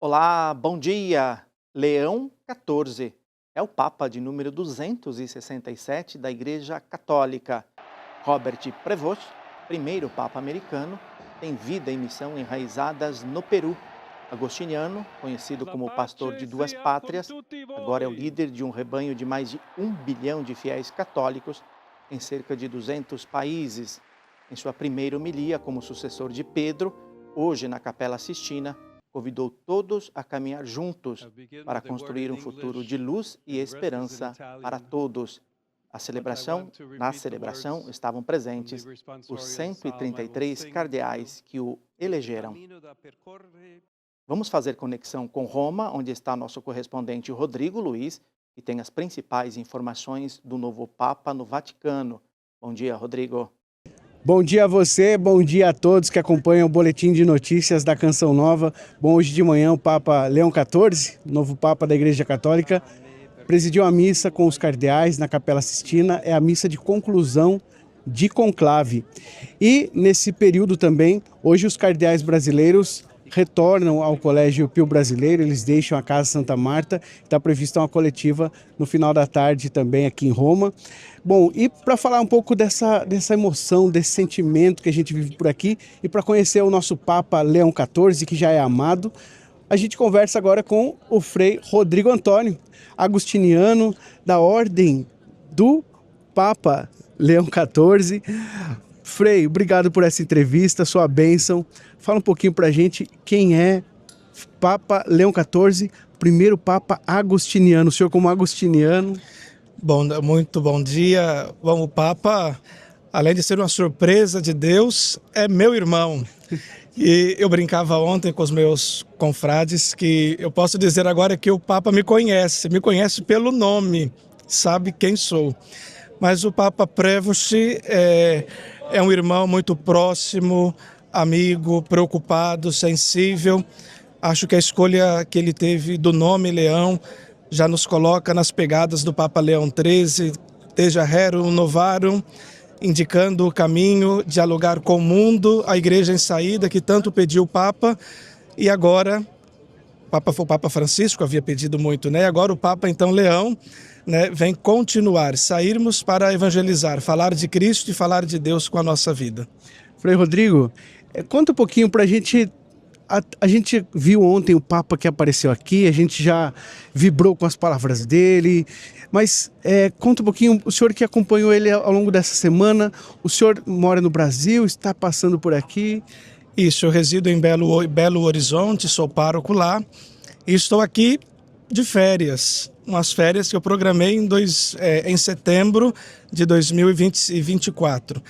Olá, bom dia! Leão XIV é o Papa de número 267 da Igreja Católica. Robert Prevost, primeiro Papa americano, tem vida e missão enraizadas no Peru. Agostiniano, conhecido La como pastor de pace duas sia con pátrias, tutti agora é o voi. líder de um rebanho de mais de 1 bilhão de fiéis católicos em cerca de 200 países. Em sua primeira homilia como sucessor de Pedro, hoje na Capela Sistina, convidou todos a caminhar juntos I begin para with a word construir in um futuro de English luz e and the rest is in esperança para Italian, todos. but I want to Na repeat the celebração words estavam from the presentes os responsorial psalm I will 133 sing to you. cardeais que o Il elegeram. cammino da percorrere. Vamos fazer conexão com Roma, onde está nosso correspondente Rodrigo Luiz, que tem as principais informações do novo Papa no Vaticano. Bom dia, Rodrigo. Bom dia a você, bom dia a todos que acompanham o boletim de notícias da Canção Nova. Bom, hoje de manhã o Papa Leão XIV, novo Papa da Igreja Católica, presidiu a missa com os cardeais na Capela Sistina. É a missa de conclusão de conclave. E nesse período também, hoje os cardeais brasileiros retornam ao Colégio Pio Brasileiro, eles deixam a Casa Santa Marta, está prevista uma coletiva no final da tarde também aqui em Roma. Bom, e para falar um pouco dessa emoção, desse sentimento que a gente vive por aqui, e para conhecer o nosso Papa Leão XIV, que já é amado, a gente conversa agora com o Frei Rodrigo Antônio, agostiniano da Ordem do Papa Leão XIV. Frei, obrigado por essa entrevista, sua bênção. Fala um pouquinho para a gente quem é Papa Leão XIV, primeiro Papa agostiniano. O senhor como agostiniano... Bom, muito bom dia. Bom, o Papa, além de ser uma surpresa de Deus, é meu irmão. E eu brincava ontem com os meus confrades que eu posso dizer agora que o Papa me conhece pelo nome, sabe quem sou. Mas o Papa Prevost é um irmão muito próximo, amigo, preocupado, sensível. Acho que a escolha que ele teve do nome Leão já nos coloca nas pegadas do Papa Leão XIII, Teja Rerum Novarum, indicando o caminho, dialogar com o mundo, a igreja em saída, que tanto pediu o Papa, e agora, o Papa Francisco havia pedido muito, né? Agora o Papa, então, Leão, né, vem continuar, sairmos para evangelizar, falar de Cristo e falar de Deus com a nossa vida. Frei Rodrigo, conta um pouquinho para a gente. A gente viu ontem o Papa que apareceu aqui, a gente já vibrou com as palavras dele, mas conta um pouquinho, o senhor que acompanhou ele ao longo dessa semana, o senhor mora no Brasil, está passando por aqui? Isso, eu resido em Belo Horizonte, sou pároco lá, e estou aqui de férias, umas férias que eu programei em setembro de 2024.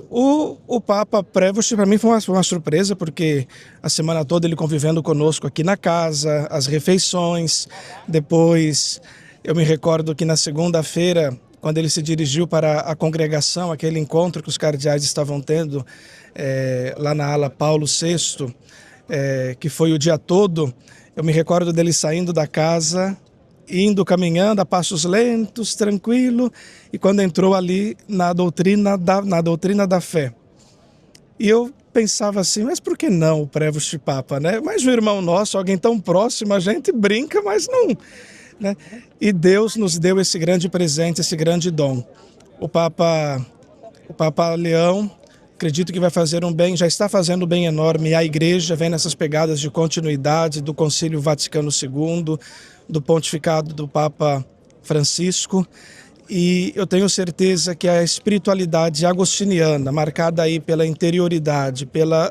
O Papa Prevost para mim foi uma surpresa, porque a semana toda ele convivendo conosco aqui na casa, as refeições. Depois eu me recordo que na segunda-feira, quando ele se dirigiu para a congregação, aquele encontro que os cardeais estavam tendo lá na ala Paulo VI, que foi o dia todo, eu me recordo dele saindo da casa, indo, caminhando a passos lentos, tranquilo, e quando entrou ali na doutrina da fé. E eu pensava assim, mas por que não o Prevost Papa, né? Mas um irmão nosso, alguém tão próximo, a gente brinca, mas não, né? E Deus nos deu esse grande presente, esse grande dom. O Papa Leão, acredito que vai fazer um bem, já está fazendo um bem enorme. A igreja vem nessas pegadas de continuidade do Concílio Vaticano II, do pontificado do Papa Francisco, e eu tenho certeza que a espiritualidade agostiniana, marcada aí pela interioridade, pela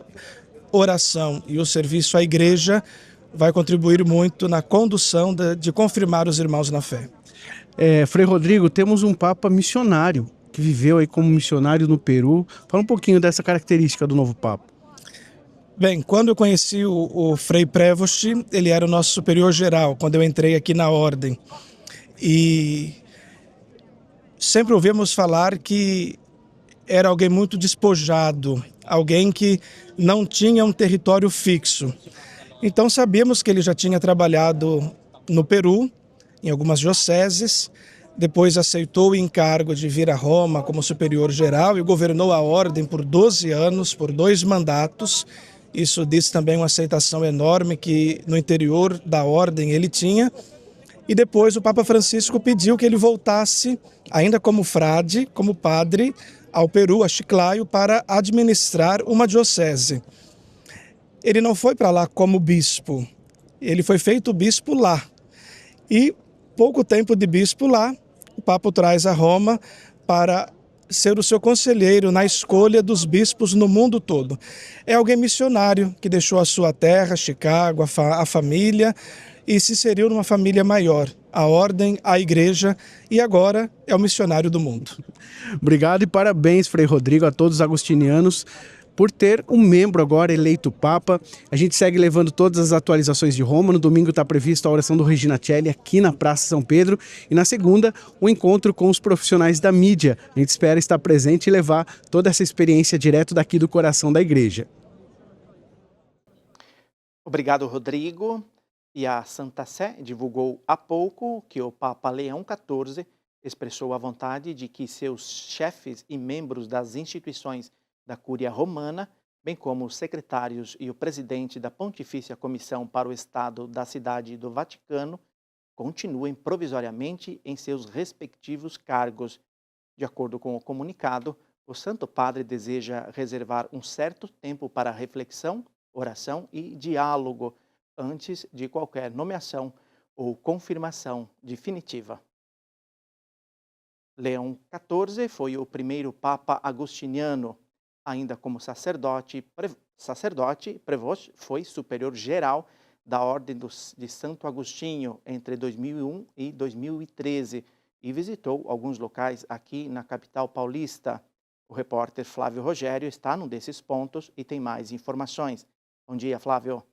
oração e o serviço à igreja, vai contribuir muito na condução de confirmar os irmãos na fé. Frei Rodrigo, temos um Papa missionário, que viveu aí como missionário no Peru. Fala um pouquinho dessa característica do novo Papa. Bem, quando eu conheci o Frei Prevost, ele era o nosso superior geral, quando eu entrei aqui na ordem. E sempre ouvimos falar que era alguém muito despojado, alguém que não tinha um território fixo. Então sabíamos que ele já tinha trabalhado no Peru, em algumas dioceses, depois aceitou o encargo de vir a Roma como superior geral e governou a ordem por 12 anos, por 2 mandatos, Isso diz também uma aceitação enorme que no interior da ordem ele tinha. E depois o Papa Francisco pediu que ele voltasse, ainda como frade, como padre, ao Peru, a Chiclayo, para administrar uma diocese. Ele não foi para lá como bispo, ele foi feito bispo lá. E pouco tempo de bispo lá, o Papa o traz a Roma para ser o seu conselheiro na escolha dos bispos no mundo todo. É alguém missionário que deixou a sua terra, Chicago, a família, e se inseriu numa família maior, a ordem, a igreja, e agora é o missionário do mundo. Obrigado e parabéns, Frei Rodrigo, a todos os agostinianos, por ter um membro agora eleito Papa. A gente segue levando todas as atualizações de Roma. No domingo está prevista a oração do Regina Coeli aqui na Praça São Pedro. E na segunda, o encontro com os profissionais da mídia. A gente espera estar presente e levar toda essa experiência direto daqui do coração da igreja. Obrigado, Rodrigo. E a Santa Sé divulgou há pouco que o Papa Leão XIV expressou a vontade de que seus chefes e membros das instituições da Cúria Romana, bem como os secretários e o presidente da Pontifícia Comissão para o Estado da Cidade do Vaticano, continuem provisoriamente em seus respectivos cargos. De acordo com o comunicado, o Santo Padre deseja reservar um certo tempo para reflexão, oração e diálogo antes de qualquer nomeação ou confirmação definitiva. Leão XIV foi o primeiro Papa agostiniano. Ainda como sacerdote, Prevost foi superior-geral da Ordem de Santo Agostinho entre 2001 e 2013 e visitou alguns locais aqui na capital paulista. O repórter Flávio Rogério está num desses pontos e tem mais informações. Bom dia, Flávio.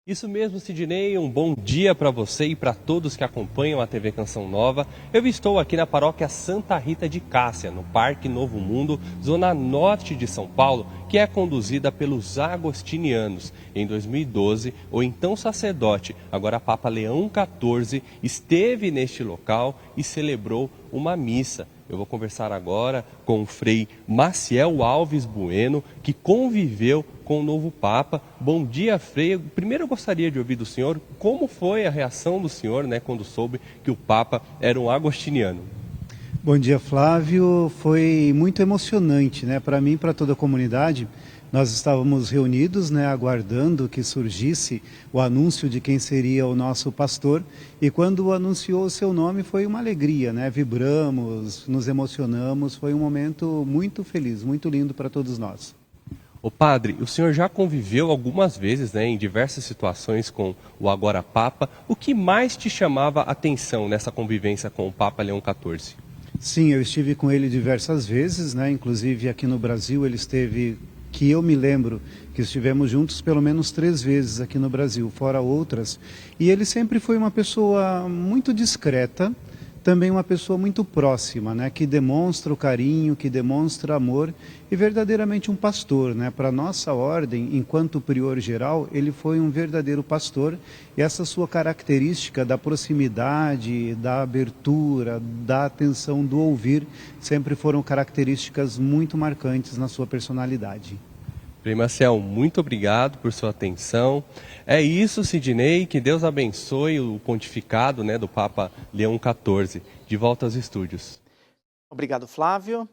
Isso mesmo, Sidney, um bom dia para você e para todos que acompanham a TV Canção Nova. Eu estou aqui na paróquia Santa Rita de Cássia, no Parque Novo Mundo, zona norte de São Paulo, que é conduzida pelos agostinianos. Em 2012, o então sacerdote, agora Papa Leão XIV, esteve neste local e celebrou uma missa. Eu vou conversar agora com o Frei Maciel Alves Bueno, que conviveu com o novo Papa. Bom dia, Frei. Primeiro eu gostaria de ouvir do senhor como foi a reação do senhor, quando soube que o Papa era um agostiniano. Bom dia, Flávio. Foi muito emocionante, para mim e para toda a comunidade. Nós estávamos reunidos, aguardando que surgisse o anúncio de quem seria o nosso pastor. E quando anunciou o seu nome foi uma alegria, Vibramos, nos emocionamos. Foi um momento muito feliz, muito lindo para todos nós. Ô padre, o senhor já conviveu algumas vezes, em diversas situações com o agora Papa. O que mais te chamava a atenção nessa convivência com o Papa Leão XIV? Sim, eu estive com ele diversas vezes, inclusive aqui no Brasil ele esteve... que eu me lembro que estivemos juntos pelo menos 3 vezes aqui no Brasil, fora outras. E ele sempre foi uma pessoa muito discreta, também uma pessoa muito próxima, que demonstra o carinho, que demonstra amor e verdadeiramente um pastor. Para a nossa ordem, enquanto prior geral, ele foi um verdadeiro pastor e essa sua característica da proximidade, da abertura, da atenção, do ouvir, sempre foram características muito marcantes na sua personalidade. Frei Maciel, muito obrigado por sua atenção. É isso, Sidney, que Deus abençoe o pontificado do Papa Leão XIV. De volta aos estúdios. Obrigado, Flávio.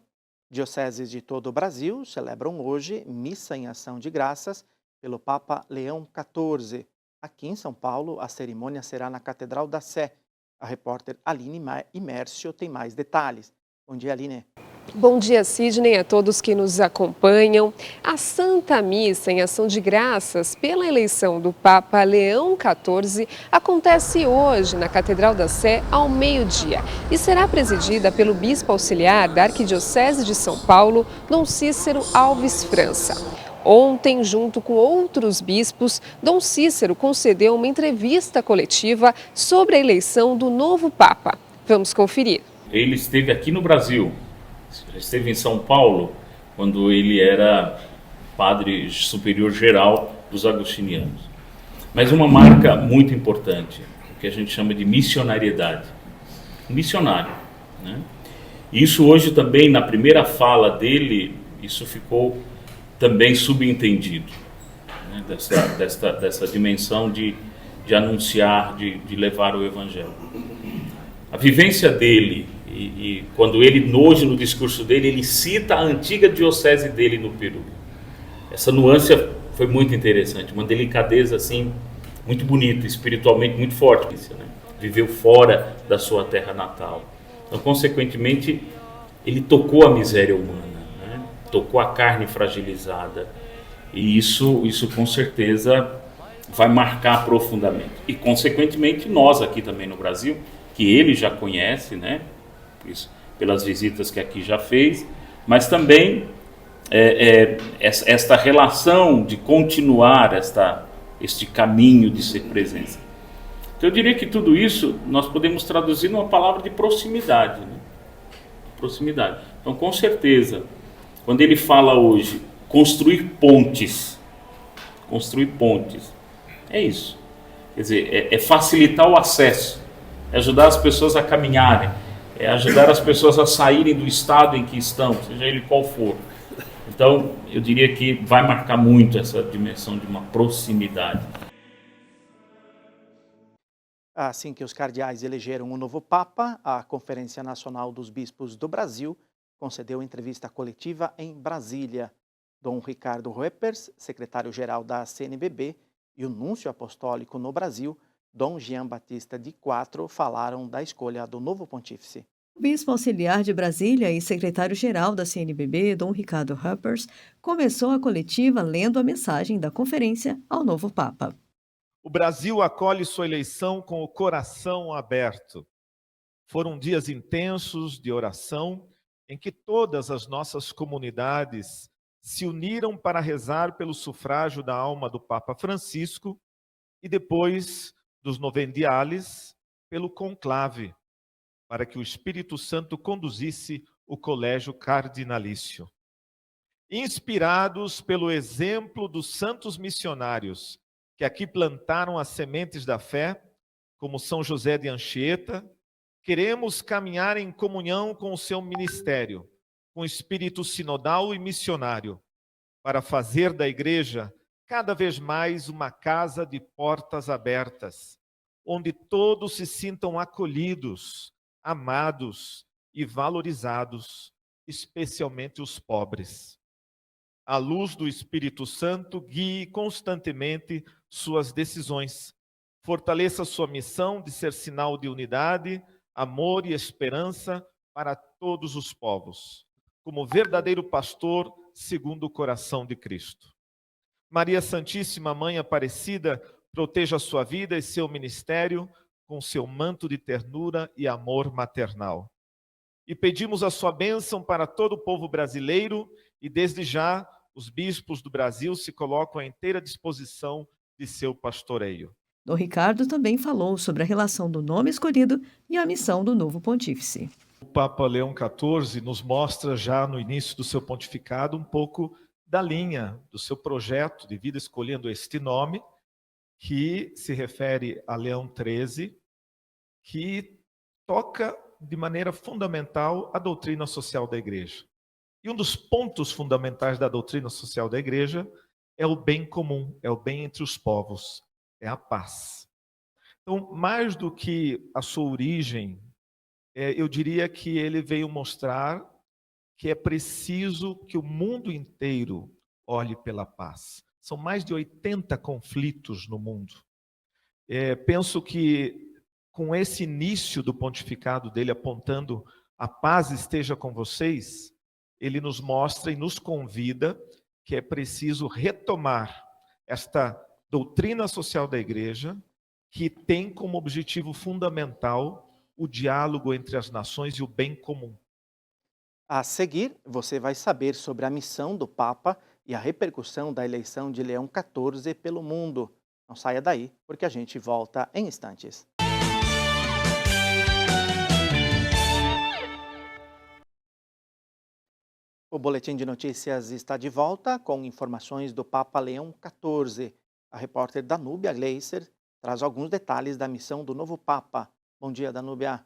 Dioceses de todo o Brasil celebram hoje missa em ação de graças pelo Papa Leão XIV. Aqui em São Paulo, a cerimônia será na Catedral da Sé. A repórter Aline Imércio tem mais detalhes. Bom dia, Aline. Bom dia, Sidney, a todos que nos acompanham. A Santa Missa em Ação de Graças pela eleição do Papa Leão XIV acontece hoje na Catedral da Sé ao meio-dia e será presidida pelo Bispo Auxiliar da Arquidiocese de São Paulo, Dom Cícero Alves França. Ontem, junto com outros bispos, Dom Cícero concedeu uma entrevista coletiva sobre a eleição do novo Papa. Vamos conferir. Ele esteve aqui no Brasil. Esteve em São Paulo, quando ele era padre superior geral dos agostinianos. Mas uma marca muito importante, o que a gente chama de missionariedade. Missionário. Isso hoje também, na primeira fala dele, isso ficou também subentendido, né, dessa dimensão de anunciar, de levar o Evangelho. A vivência dele, e quando ele, hoje no discurso dele, ele cita a antiga diocese dele no Peru. Essa nuance foi muito interessante, uma delicadeza assim, muito bonita, espiritualmente muito forte, né? Viveu fora da sua terra natal. Então, consequentemente, ele tocou a miséria humana, né? Tocou a carne fragilizada. E isso com certeza vai marcar profundamente. E, consequentemente, nós aqui também no Brasil, que ele já conhece, né? Isso, pelas visitas que aqui já fez, mas também esta relação de continuar este caminho de ser presença. Então, eu diria que tudo isso nós podemos traduzir numa palavra de proximidade, né? Proximidade. Então, com certeza, quando ele fala hoje, construir pontes, é isso. Quer dizer, é facilitar o acesso, é ajudar as pessoas a caminharem, é ajudar as pessoas a saírem do estado em que estão, seja ele qual for. Então, eu diria que vai marcar muito essa dimensão de uma proximidade. Assim que os cardeais elegeram um novo Papa, a Conferência Nacional dos Bispos do Brasil concedeu entrevista coletiva em Brasília. Dom Ricardo Ruppers, secretário-geral da CNBB, e o núncio apostólico no Brasil, Dom Jean Batista de Quatro, falaram da escolha do novo pontífice. O bispo auxiliar de Brasília e secretário-geral da CNBB, Dom Ricardo Ruppers, começou a coletiva lendo a mensagem da conferência ao novo Papa. O Brasil acolhe sua eleição com o coração aberto. Foram dias intensos de oração em que todas as nossas comunidades se uniram para rezar pelo sufrágio da alma do Papa Francisco e depois dos novendiales pelo conclave, para que o Espírito Santo conduzisse o colégio cardinalício. Inspirados pelo exemplo dos santos missionários que aqui plantaram as sementes da fé, como São José de Anchieta, queremos caminhar em comunhão com o seu ministério, com espírito sinodal e missionário, para fazer da igreja cada vez mais uma casa de portas abertas, onde todos se sintam acolhidos, amados e valorizados, especialmente os pobres. A luz do Espírito Santo guie constantemente suas decisões, fortaleça sua missão de ser sinal de unidade, amor e esperança para todos os povos, como verdadeiro pastor segundo o coração de Cristo. Maria Santíssima Mãe Aparecida, proteja sua vida e seu ministério com seu manto de ternura e amor maternal. E pedimos a sua bênção para todo o povo brasileiro e desde já os bispos do Brasil se colocam à inteira disposição de seu pastoreio. Dom Ricardo também falou sobre a relação do nome escolhido e a missão do novo pontífice. O Papa Leão XIV nos mostra já no início do seu pontificado um pouco da linha do seu projeto de vida, escolhendo este nome, que se refere a Leão XIII, que toca de maneira fundamental a doutrina social da Igreja. E um dos pontos fundamentais da doutrina social da Igreja é o bem comum, é o bem entre os povos, é a paz. Então, mais do que a sua origem, eu diria que ele veio mostrar que é preciso que o mundo inteiro olhe pela paz. São mais de 80 conflitos no mundo. Penso que com esse início do pontificado dele apontando a paz esteja com vocês, ele nos mostra e nos convida que é preciso retomar esta doutrina social da Igreja, que tem como objetivo fundamental o diálogo entre as nações e o bem comum. A seguir, você vai saber sobre a missão do Papa e a repercussão da eleição de Leão XIV pelo mundo. Não saia daí, porque a gente volta em instantes. O Boletim de Notícias está de volta com informações do Papa Leão XIV. A repórter Danúbia Gleiser traz alguns detalhes da missão do novo Papa. Bom dia, Danúbia.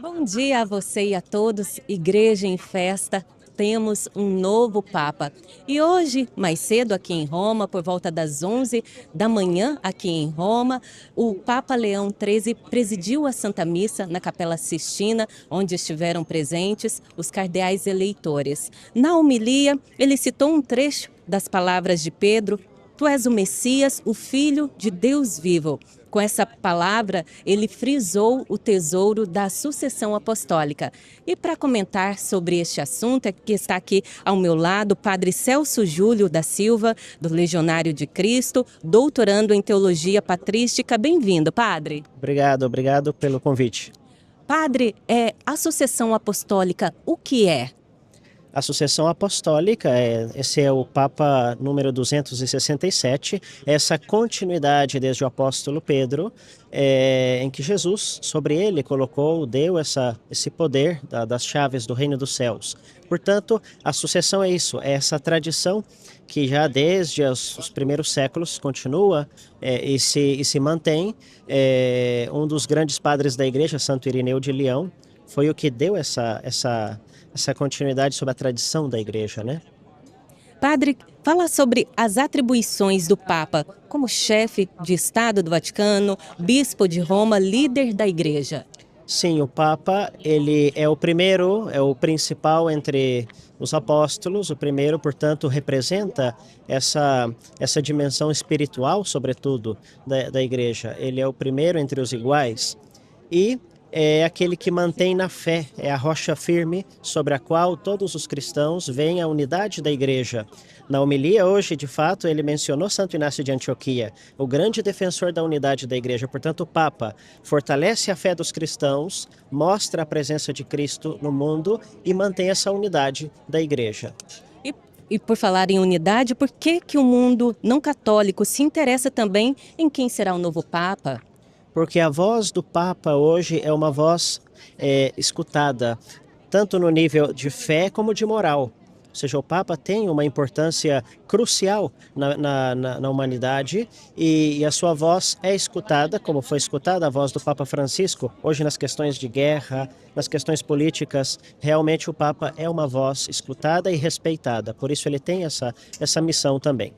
Bom dia a você e a todos, Igreja em Festa. temos um novo Papa. E hoje, mais cedo aqui em Roma, por volta das 11 da manhã aqui em Roma, o Papa Leão XIII presidiu a Santa Missa na Capela Sistina, onde estiveram presentes os cardeais eleitores. Na homilia, ele citou um trecho das palavras de Pedro: "Tu és o Messias, o Filho de Deus vivo". Com essa palavra, ele frisou o tesouro da sucessão apostólica. E para comentar sobre este assunto, é que está aqui ao meu lado o padre Celso Júlio da Silva, do Legionário de Cristo, doutorando em Teologia Patrística. Bem-vindo, padre. Obrigado pelo convite. Padre, a sucessão apostólica, o que é? A sucessão apostólica, esse é o Papa número 267, essa continuidade desde o apóstolo Pedro, em que Jesus, sobre ele, deu esse poder das chaves do reino dos céus. Portanto, a sucessão é isso, é essa tradição que já desde os primeiros séculos continua e se mantém. Um dos grandes padres da igreja, Santo Irineu de Leão, foi o que deu essa continuidade sobre a tradição da igreja, né? Padre, fala sobre as atribuições do Papa como chefe de Estado do Vaticano, bispo de Roma, líder da igreja. Sim, o Papa, ele é o primeiro, é o principal entre os apóstolos, o primeiro, portanto, representa essa dimensão espiritual, sobretudo, da igreja. Ele é o primeiro entre os iguais e é aquele que mantém na fé, é a rocha firme sobre a qual todos os cristãos veem a unidade da igreja. Na homilia hoje, de fato, ele mencionou Santo Inácio de Antioquia, o grande defensor da unidade da igreja. Portanto, o Papa fortalece a fé dos cristãos, mostra a presença de Cristo no mundo e mantém essa unidade da igreja. E por falar em unidade, por que o mundo não católico se interessa também em quem será o novo Papa? Porque a voz do Papa hoje é uma voz escutada, tanto no nível de fé como de moral. Ou seja, o Papa tem uma importância crucial na humanidade e a sua voz é escutada, como foi escutada a voz do Papa Francisco. Hoje, nas questões de guerra, nas questões políticas, realmente o Papa é uma voz escutada e respeitada. Por isso ele tem essa missão também.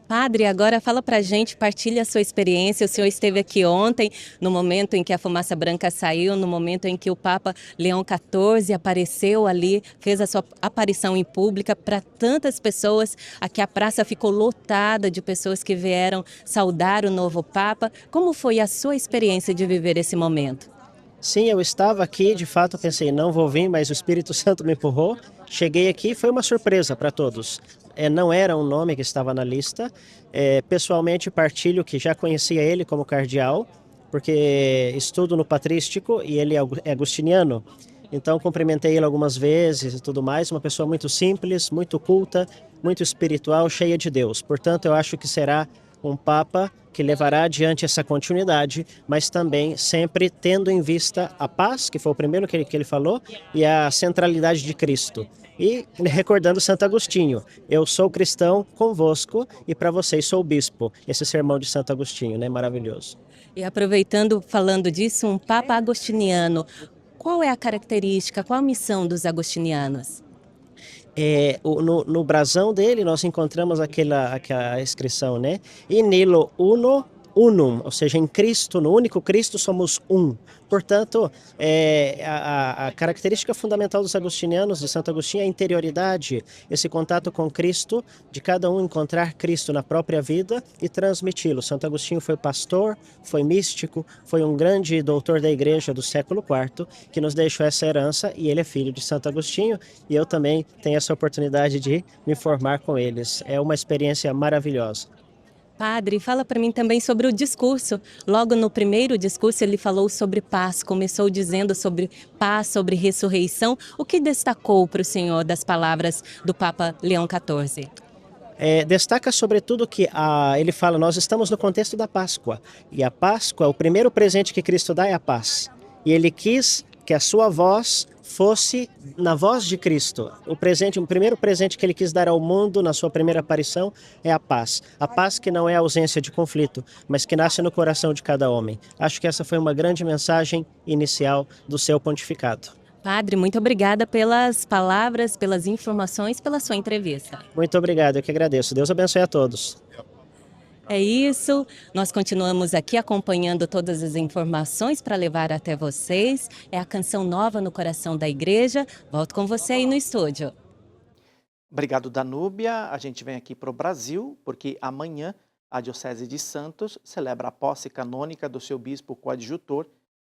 Padre, agora fala pra gente, partilha a sua experiência. O senhor esteve aqui ontem, no momento em que a fumaça branca saiu, no momento em que o Papa Leão XIV apareceu ali, fez a sua aparição em pública para tantas pessoas. Aqui a praça ficou lotada de pessoas que vieram saudar o novo Papa. Como foi a sua experiência de viver esse momento? Sim, eu estava aqui, de fato pensei, não vou vir, mas o Espírito Santo me empurrou. Cheguei aqui, foi uma surpresa para todos. Não era um nome que estava na lista. Pessoalmente partilho que já conhecia ele como cardeal, porque estudo no patrístico e ele é agostiniano. Então cumprimentei ele algumas vezes e tudo mais. Uma pessoa muito simples, muito culta, muito espiritual, cheia de Deus. Portanto, eu acho que será um Papa que levará adiante essa continuidade, mas também sempre tendo em vista a paz, que foi o primeiro que ele falou, e a centralidade de Cristo. E recordando Santo Agostinho, eu sou cristão convosco e para vocês sou bispo. Esse sermão de Santo Agostinho, né? Maravilhoso. E aproveitando, falando disso, um Papa agostiniano, qual é a característica, qual a missão dos agostinianos? No brasão dele nós encontramos aquela inscrição, né? In illo uno unum, ou seja, em Cristo, no único Cristo somos um. Portanto, a característica fundamental dos agostinianos, de Santo Agostinho, é a interioridade, esse contato com Cristo, de cada um encontrar Cristo na própria vida e transmiti-lo. Santo Agostinho foi pastor, foi místico, foi um grande doutor da igreja do século IV, que nos deixou essa herança, e ele é filho de Santo Agostinho, e eu também tenho essa oportunidade de me formar com eles. É uma experiência maravilhosa. Padre, fala para mim também sobre o discurso. Logo no primeiro discurso ele falou sobre paz, começou dizendo sobre paz, sobre ressurreição. O que destacou para o senhor das palavras do Papa Leão XIV? Destaca sobretudo que ele fala, nós estamos no contexto da Páscoa. E a Páscoa, o primeiro presente que Cristo dá é a paz. E ele quis que a sua voz fosse na voz de Cristo. O primeiro presente que ele quis dar ao mundo na sua primeira aparição é a paz. A paz que não é a ausência de conflito, mas que nasce no coração de cada homem. Acho que essa foi uma grande mensagem inicial do seu pontificado. Padre, muito obrigada pelas palavras, pelas informações, pela sua entrevista. Muito obrigado, eu que agradeço. Deus abençoe a todos. É isso, nós continuamos aqui acompanhando todas as informações para levar até vocês. É a Canção Nova no Coração da Igreja. Volto com você aí no estúdio. Obrigado, Danúbia. A gente vem aqui para o Brasil, porque amanhã a Diocese de Santos celebra a posse canônica do seu bispo coadjutor,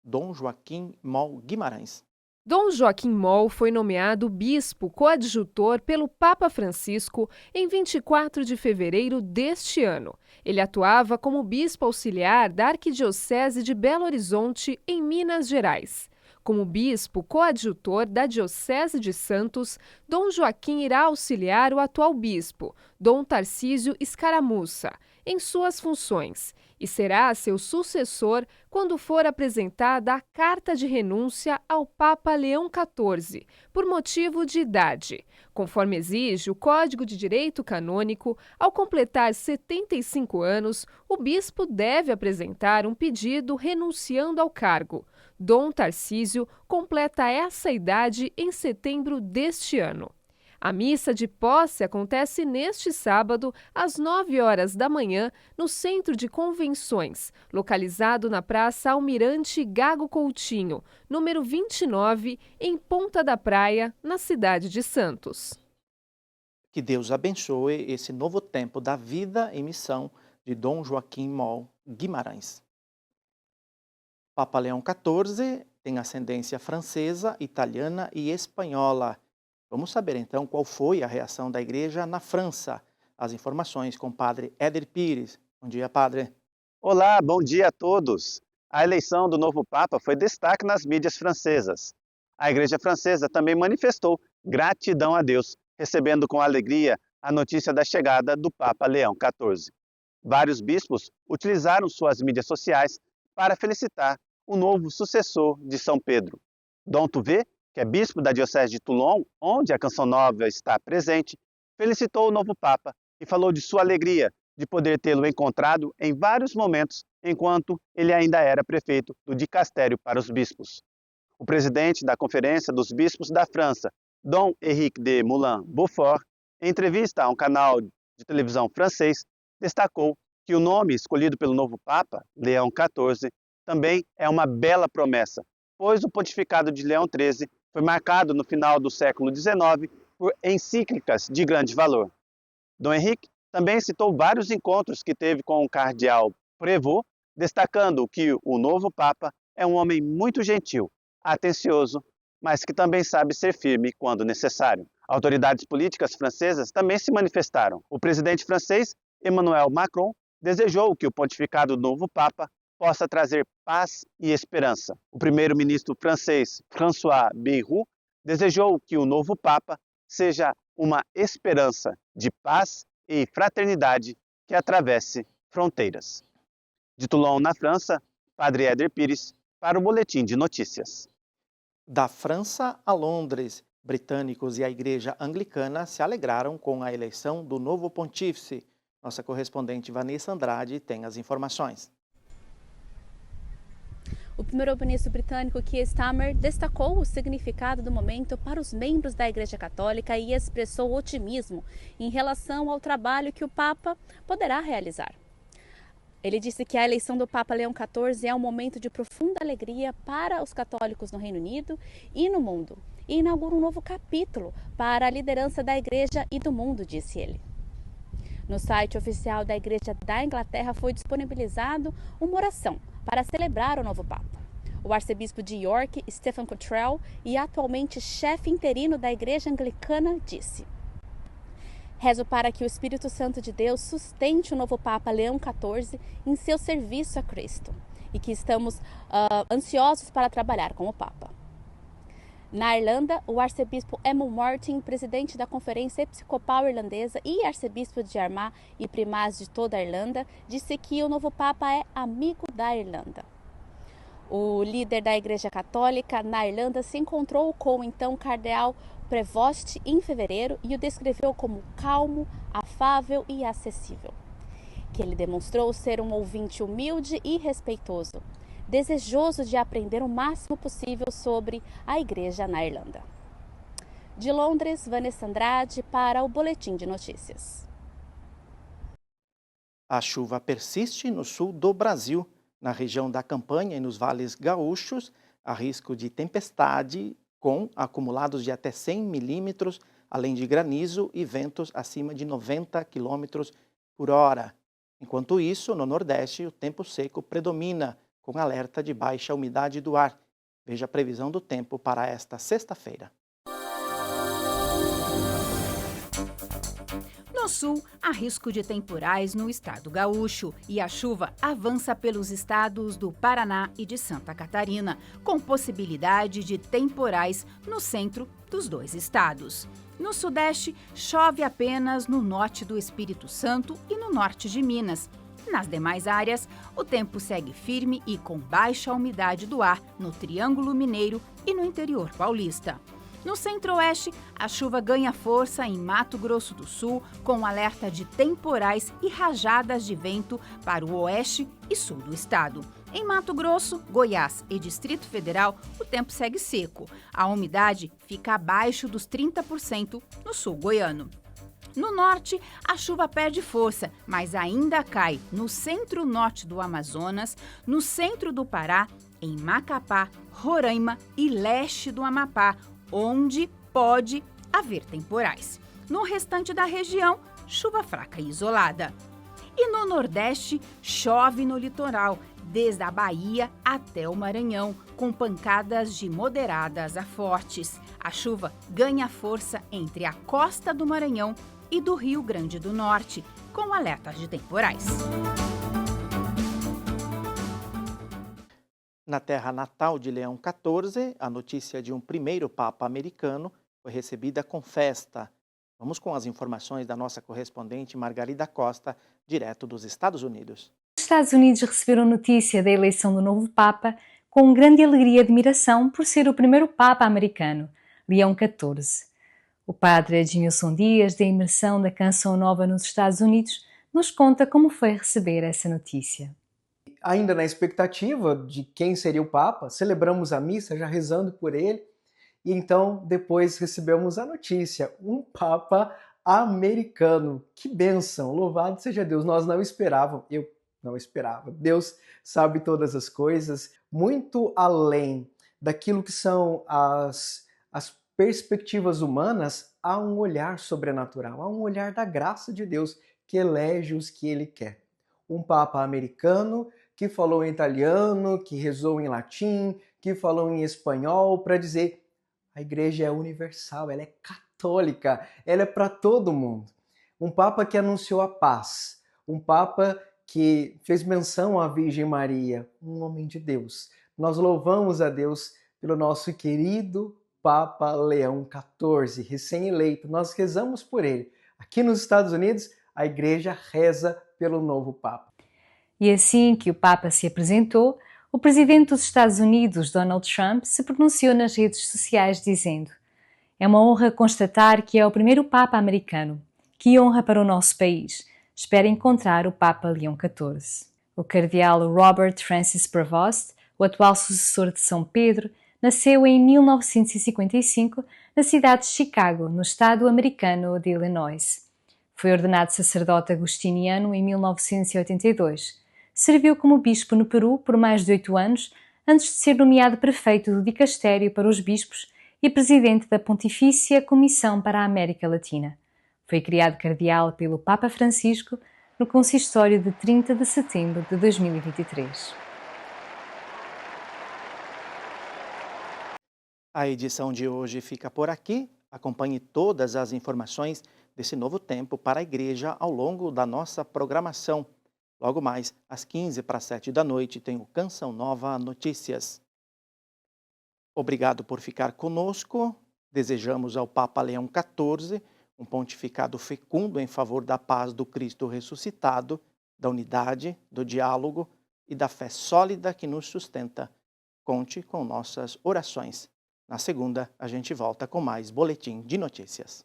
Dom Joaquim Moll Guimarães. Dom Joaquim Moll foi nomeado bispo coadjutor pelo Papa Francisco em 24 de fevereiro deste ano. Ele atuava como bispo auxiliar da Arquidiocese de Belo Horizonte, em Minas Gerais. Como bispo coadjutor da Diocese de Santos, Dom Joaquim irá auxiliar o atual bispo, Dom Tarcísio Escaramuça, em suas funções e será seu sucessor quando for apresentada a carta de renúncia ao Papa Leão XIV, por motivo de idade. Conforme exige o Código de Direito Canônico, ao completar 75 anos, o bispo deve apresentar um pedido renunciando ao cargo. Dom Tarcísio completa essa idade em setembro deste ano. A missa de posse acontece neste sábado, às 9 horas da manhã, no Centro de Convenções, localizado na Praça Almirante Gago Coutinho, número 29, em Ponta da Praia, na cidade de Santos. Que Deus abençoe esse novo tempo da vida e missão de Dom Joaquim Moll Guimarães. Papa Leão XIV tem ascendência francesa, italiana e espanhola. Vamos saber então qual foi a reação da Igreja na França. As informações com o Padre Éder Pires. Bom dia, Padre. Olá, bom dia a todos. A eleição do novo Papa foi destaque nas mídias francesas. A Igreja Francesa também manifestou gratidão a Deus, recebendo com alegria a notícia da chegada do Papa Leão XIV. Vários bispos utilizaram suas mídias sociais para felicitar o novo sucessor de São Pedro. Dom Touvet, que é bispo da Diocese de Toulon, onde a Canção Nova está presente, felicitou o novo Papa e falou de sua alegria de poder tê-lo encontrado em vários momentos, enquanto ele ainda era prefeito do dicastério para os bispos. O presidente da Conferência dos Bispos da França, Dom Henrique de Moulin-Beaufort, em entrevista a um canal de televisão francês, destacou que o nome escolhido pelo novo Papa, Leão XIV, também é uma bela promessa, pois o pontificado de Leão XIII foi marcado no final do século XIX por encíclicas de grande valor. Dom Henrique também citou vários encontros que teve com o cardeal Prévost, destacando que o novo Papa é um homem muito gentil, atencioso, mas que também sabe ser firme quando necessário. Autoridades políticas francesas também se manifestaram. O presidente francês, Emmanuel Macron, desejou que o pontificado do novo Papa possa trazer paz e esperança. O primeiro-ministro francês, François Bayrou, desejou que o novo Papa seja uma esperança de paz e fraternidade que atravesse fronteiras. De Toulon, na França, Padre Éder Pires, para o Boletim de Notícias. Da França a Londres, britânicos e a Igreja Anglicana se alegraram com a eleição do novo pontífice. Nossa correspondente Vanessa Andrade tem as informações. O primeiro-ministro britânico Keir Starmer destacou o significado do momento para os membros da Igreja Católica e expressou otimismo em relação ao trabalho que o Papa poderá realizar. Ele disse que a eleição do Papa Leão XIV é um momento de profunda alegria para os católicos no Reino Unido e no mundo, e inaugura um novo capítulo para a liderança da Igreja e do mundo, disse ele. No site oficial da Igreja da Inglaterra foi disponibilizado uma oração para celebrar o novo Papa. O arcebispo de York, Stephen Cottrell, e atualmente chefe interino da Igreja Anglicana, disse: rezo para que o Espírito Santo de Deus sustente o novo Papa Leão XIV em seu serviço a Cristo e que estamos ansiosos para trabalhar com o Papa. Na Irlanda, o arcebispo Emil Martin, presidente da Conferência Episcopal Irlandesa e arcebispo de Armagh e primaz de toda a Irlanda, disse que o novo Papa é amigo da Irlanda. O líder da Igreja Católica na Irlanda se encontrou com o então cardeal Prévost em fevereiro e o descreveu como calmo, afável e acessível. Que ele demonstrou ser um ouvinte humilde e respeitoso. desejoso de aprender o máximo possível sobre a igreja na Irlanda. De Londres, Vanessa Andrade para o Boletim de Notícias. A chuva persiste no sul do Brasil. Na região da Campanha e nos vales gaúchos, há risco de tempestade com acumulados de até 100 milímetros, além de granizo e ventos acima de 90 quilômetros por hora. Enquanto isso, no Nordeste, o tempo seco predomina, com alerta de baixa umidade do ar. Veja a previsão do tempo para esta sexta-feira. No sul, há risco de temporais no estado gaúcho e a chuva avança pelos estados do Paraná e de Santa Catarina, com possibilidade de temporais no centro dos dois estados. No sudeste, chove apenas no norte do Espírito Santo e no norte de Minas. Nas demais áreas, o tempo segue firme e com baixa umidade do ar no Triângulo Mineiro e no interior paulista. No centro-oeste, a chuva ganha força em Mato Grosso do Sul, com alerta de temporais e rajadas de vento para o oeste e sul do estado. Em Mato Grosso, Goiás e Distrito Federal, o tempo segue seco. A umidade fica abaixo dos 30% no sul goiano. No norte, a chuva perde força, mas ainda cai no centro-norte do Amazonas, no centro do Pará, em Macapá, Roraima e leste do Amapá, onde pode haver temporais. No restante da região, chuva fraca e isolada. E no Nordeste, chove no litoral, desde a Bahia até o Maranhão, com pancadas de moderadas a fortes. A chuva ganha força entre a costa do Maranhão e do Rio Grande do Norte, com alertas de temporais. Na terra natal de Leão XIV, a notícia de um primeiro Papa americano foi recebida com festa. Vamos com as informações da nossa correspondente Margarida Costa, direto dos Estados Unidos. Os Estados Unidos receberam notícia da eleição do novo Papa com grande alegria e admiração por ser o primeiro Papa americano, Leão XIV. O padre Edmilson Dias, da imersão da Canção Nova nos Estados Unidos, nos conta como foi receber essa notícia. Ainda na expectativa de quem seria o Papa, celebramos a missa já rezando por ele, e então depois recebemos a notícia, um Papa americano. Que bênção, louvado seja Deus, nós não esperávamos, eu não esperava. Deus sabe todas as coisas, muito além daquilo que são as perspectivas humanas, há um olhar sobrenatural, há um olhar da graça de Deus que elege os que Ele quer. Um Papa americano que falou em italiano, que rezou em latim, que falou em espanhol, para dizer a igreja é universal, ela é católica, ela é para todo mundo. Um Papa que anunciou a paz, um Papa que fez menção à Virgem Maria, um homem de Deus. Nós louvamos a Deus pelo nosso querido Papa Leão XIV, recém-eleito. Nós rezamos por ele. Aqui nos Estados Unidos, a igreja reza pelo novo Papa. E assim que o Papa se apresentou, o presidente dos Estados Unidos, Donald Trump, se pronunciou nas redes sociais dizendo: "É uma honra constatar que é o primeiro Papa americano. Que honra para o nosso país. Espero encontrar o Papa Leão XIV." O cardeal Robert Francis Prevost, o atual sucessor de São Pedro, nasceu em 1955 na cidade de Chicago, no estado americano de Illinois. Foi ordenado sacerdote agostiniano em 1982. Serviu como bispo no Peru por mais de 8 anos, antes de ser nomeado prefeito do dicastério para os bispos e presidente da Pontifícia Comissão para a América Latina. Foi criado cardeal pelo Papa Francisco no consistório de 30 de setembro de 2023. A edição de hoje fica por aqui. Acompanhe todas as informações desse novo tempo para a igreja ao longo da nossa programação. Logo mais, às 6:45 da noite, tem o Canção Nova Notícias. Obrigado por ficar conosco. Desejamos ao Papa Leão XIV um pontificado fecundo em favor da paz do Cristo ressuscitado, da unidade, do diálogo e da fé sólida que nos sustenta. Conte com nossas orações. Na segunda, a gente volta com mais Boletim de Notícias.